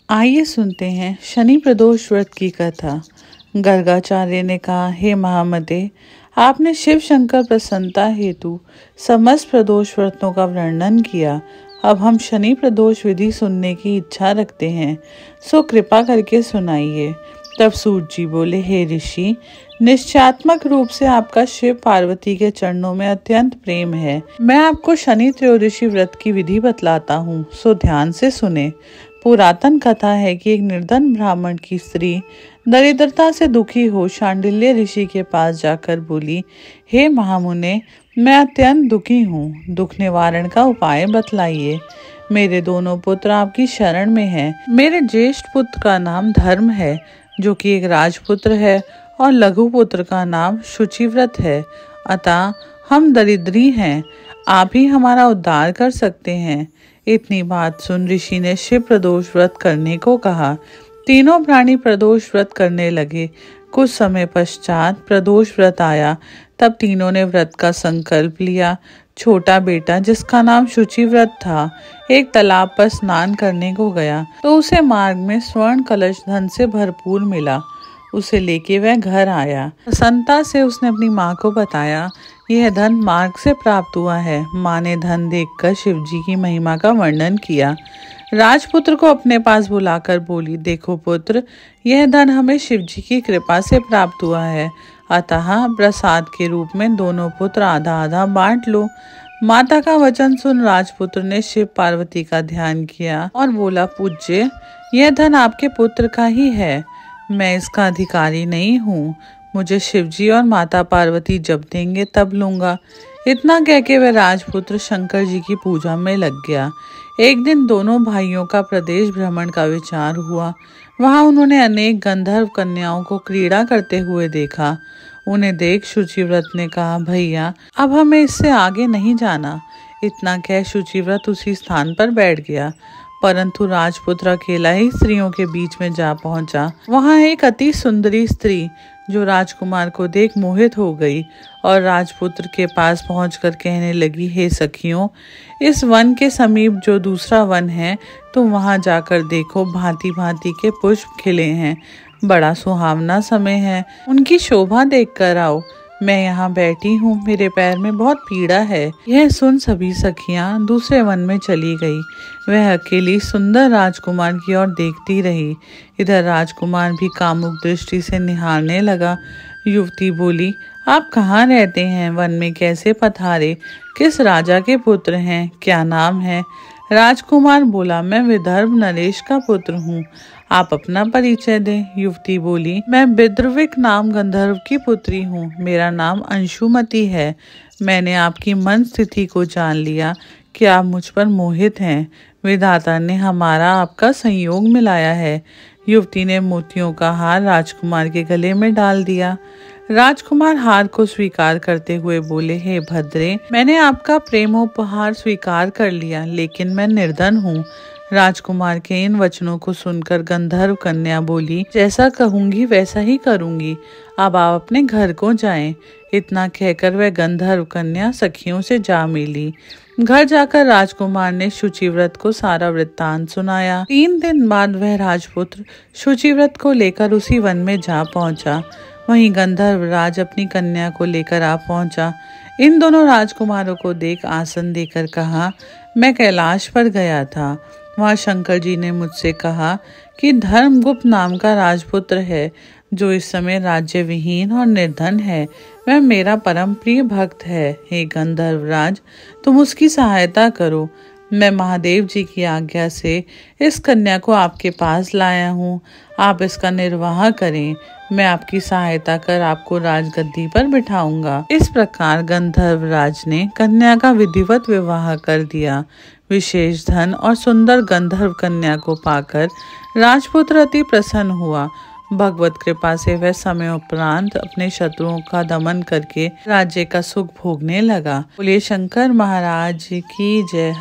आइए सुनते हैं शनि प्रदोष व्रत की कथा। गर्गाचार्य ने कहा, हे महामते, आपने शिव शंकर प्रसन्नता हेतु समस्त प्रदोष व्रतों का वर्णन किया। अब हम शनि प्रदोष विधि सुनने की इच्छा रखते हैं, सो कृपा करके सुनाइए। तब सूत जी बोले, हे ऋषि, निश्चयात्मक रूप से आपका शिव पार्वती के चरणों में अत्यंत प्रेम है। मैं आपको शनि त्रयोदशी व्रत की विधि बतलाता हूँ, सो ध्यान से सुने। पुरातन कथा है कि एक निर्धन ब्राह्मण की स्त्री दरिद्रता से दुखी हो शांडिल्य ऋषि के पास जाकर बोली, हे महामुने, मैं अत्यंत दुखी हूँ, दुख निवारण का उपाय बतलाइए। मेरे दोनों पुत्र आपकी शरण में हैं। मेरे ज्येष्ठ पुत्र का नाम धर्म है, जो कि एक राजपुत्र है, और लघु पुत्र का नाम शुचिव्रत है। अतः हम दरिद्री हैं, आप ही हमारा उद्धार कर सकते हैं। इतनी बात सुन ऋषि ने शिव प्रदोष व्रत करने को कहा। तीनों प्राणी प्रदोष व्रत करने लगे। कुछ समय पश्चात प्रदोष व्रत आया। तब तीनों ने व्रत का संकल्प लिया। छोटा बेटा, जिसका नाम शुचिव्रत था, एक तालाब पर स्नान करने को गया तो उसे मार्ग में स्वर्ण कलश धन से भरपूर मिला। उसे लेके वह घर आया। प्रसन्नता से उसने अपनी माँ को बताया, यह धन मार्ग से प्राप्त हुआ है। माँ ने धन देखकर शिव जी की महिमा का वर्णन किया। राजपुत्र को अपने पास बुलाकर बोली, देखो पुत्र, यह धन हमें शिव जी की कृपा से प्राप्त हुआ है, अतः प्रसाद के रूप में दोनों पुत्र आधा आधा बांट लो। माता का वचन सुन राजपुत्र ने शिव पार्वती का ध्यान किया और बोला, पूज्य, यह धन आपके पुत्र का ही है, मैं इसका अधिकारी नहीं हूँ। मुझे शिवजी और माता पार्वती जब देंगे तब लूंगा। इतना कह के वह राजपुत्र शंकर जी की पूजा में लग गया। एक दिन दोनों भाइयों का प्रदेश भ्रमण का विचार हुआ। वहां उन्होंने अनेक गंधर्व कन्याओं को क्रीड़ा करते हुए देखा। उन्हें देख शुचिव्रत ने कहा, भैया, अब हमें इससे आगे नहीं जाना। इतना कह शुचिव्रत उसी स्थान पर बैठ गया। परंतु राजपुत्र अकेला ही स्त्रियों के बीच में जा पहुंचा। वहां एक अति सुंदरी स्त्री जो राजकुमार को देख मोहित हो गई और राजपुत्र के पास पहुंचकर कहने लगी, हे सखियों, इस वन के समीप जो दूसरा वन है, तुम वहां जाकर देखो, भांति भांति के पुष्प खिले हैं, बड़ा सुहावना समय है, उनकी शोभा देख कर आओ। मैं यहाँ बैठी हूँ, मेरे पैर में बहुत पीड़ा है। यह सुन सभी सखियाँ दूसरे वन में चली गई। वह अकेली सुंदर राजकुमार की ओर देखती रही। इधर राजकुमार भी कामुक दृष्टि से निहारने लगा। युवती बोली, आप कहाँ रहते हैं? वन में कैसे पधारे? किस राजा के पुत्र हैं? क्या नाम है? राजकुमार बोला, मैं विदर्भ नरेश का पुत्र हूँ, आप अपना परिचय दें। युवती बोली, मैं बिद्रविक नाम गंधर्व की पुत्री हूँ, मेरा नाम अंशुमती है। मैंने आपकी मन स्थिति को जान लिया कि आप मुझ पर मोहित हैं। विधाता ने हमारा आपका संयोग मिलाया है। युवती ने मोतियों का हार राजकुमार के गले में डाल दिया। राजकुमार हार को स्वीकार करते हुए बोले, हे भद्रे, मैंने आपका प्रेमोपहार स्वीकार कर लिया, लेकिन मैं निर्धन हूँ। राजकुमार के इन वचनों को सुनकर गंधर्व कन्या बोली, जैसा कहूंगी वैसा ही करूंगी, अब आप अपने घर को जाएं। इतना कहकर वह गंधर्व कन्या सखियों से जा मिली। घर जाकर राजकुमार ने शुचिव्रत को सारा वृत्तांत सुनाया। 3 दिन बाद वह राजपुत्र शुचिव्रत को लेकर उसी वन में जा पहुंचा। वहीं गंधर्व राज अपनी कन्या को लेकर आ पहुंचा। इन दोनों राजकुमारों को देख आसन देकर कहा, मैं कैलाश पर गया था। वहाँ शंकर जी ने मुझसे कहा कि धर्मगुप्त नाम का राजपुत्र है, जो इस समय राज्य विहीन और निर्धन है। वह मेरा परम प्रिय भक्त है। हे गंधर्व राज, तुम उसकी सहायता करो। मैं महादेव जी की आज्ञा से इस कन्या को आपके पास लाया हूँ। आप इसका निर्वाह करें। मैं आपकी सहायता कर आपको राजगद्दी पर बिठाऊंगा। इस प्रकार गंधर्व राज ने कन्या का विधिवत विवाह कर दिया। विशेष धन और सुंदर गंधर्व कन्या को पाकर राजपुत्र अति प्रसन्न हुआ। भगवत कृपा से वह समय उपरांत अपने शत्रुओं का दमन करके राज्य का सुख भोगने लगा। बोलिए शंकर महाराज की जय।